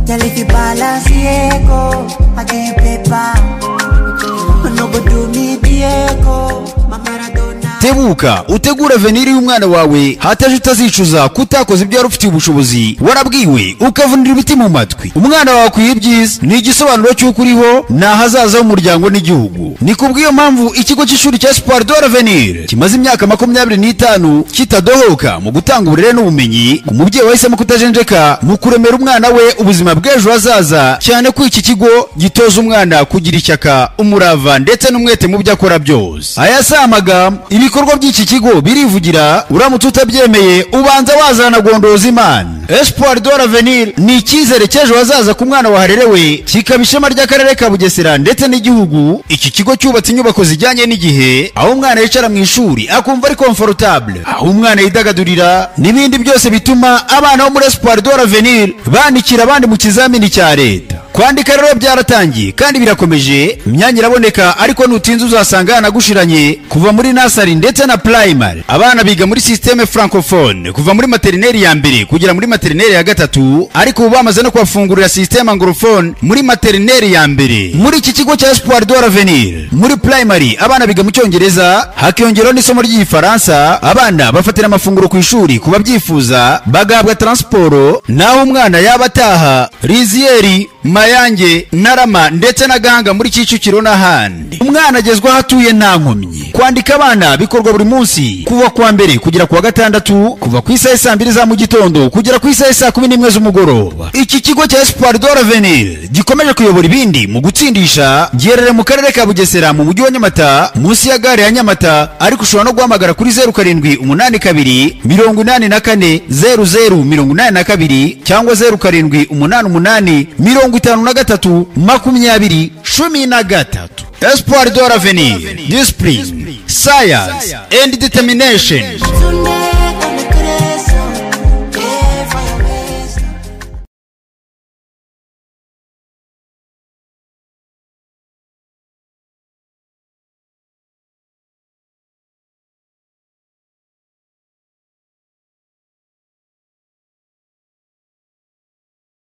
Girl, if you balance Diego, I can't paper. No go do me Diego, my Maradona. Tebuka utegura veniri y'umwana wawe hataje utazicuza kutakoze ibyo warufitiye ubushobozi warabwiwe ukavunira ibiti mu matwi. Umwana wawe akwiye byiza ni igisobanuro cy'uko uriho nahazaza h'umuryango n'igihugu. Ni kubw'iyo mpamvu ikigo cy'ishuri cya Espoir de l'Avenir kimaze imyaka 25 kitadohoka mu gutanga uburere n'ubumenyi ku mubyeyi wahisemo kutajenjeka mu kuremera umwana we ubuzima bw'ejo hazaza, cyane ko iki kigo gitoza umwana kugira ishyaka, umurava ndetse n'umwete mu byo akora byose. Aya si amagambo, ibikorwa by'iki kigo birivugira, uramutse utabyemeye ubanza wazana gondoza Imana. Espoir de l'Avenir ni icyizere cy'ejo hazaza ku mwana waharerewe, kikaba ishema ry'akarere ka Bugesera ndetse n'igihugu. Iki kigo cyubatse inyubako zijyanye n'igihe, aho umwana yicara mu ishuri akumva ari comfortable, aho umwana yidagadurira n'ibindi byose bituma abana bo muri Espoir de l'Avenir banikira abandi mu kizamini cya leta. Kwandika rero byaratangiye kandi birakomeje, imyanya iraboneka ariko nutinze uzasanga yanagushiranye kuva muri nursery ndetse na primary. Abana biga muri systeme francophone kuva muri maternelle ya mbere kugera muri maternelle ya gatatu, ariko ubu bamaze no kubafungurira systeme anglophone muri maternelle ya mbere. Muri iki kigo cya Espoir de l'Avenir muri primary abana biga mu cyongereza, hakiyongeraho n'isomo ry'igifaransa. Abana bafatira amafunguro ku ishuri kuba byifuza, bagahabwa transport, naho umwana yabataha Rizieri, Mayange, Narama ndetse na Gahanga muri Kicukiro n'ahandi. Umwana agezwaho atuye nta nkomyi. Kwandika abana bikorwa buri munsi kuva kwa mbere kugera kwa gatandatu, kuva ku isaha 2 za mu gitondo kugera ku isaha 11 z'umugoroba. Iki kigo cya Espoir de l'Avenir gikomeje kuyobora ibindi mu gutsindisha, giherereye mu karere ka Bugesera mu mujyi wa Nyamata munsi ya gare ya Nyamata, ariko ushobora no guhamagara kuri 0782 84 0082 cyangwa 0788 53 20 Espoir de l'Avenir, discipline, science and determination.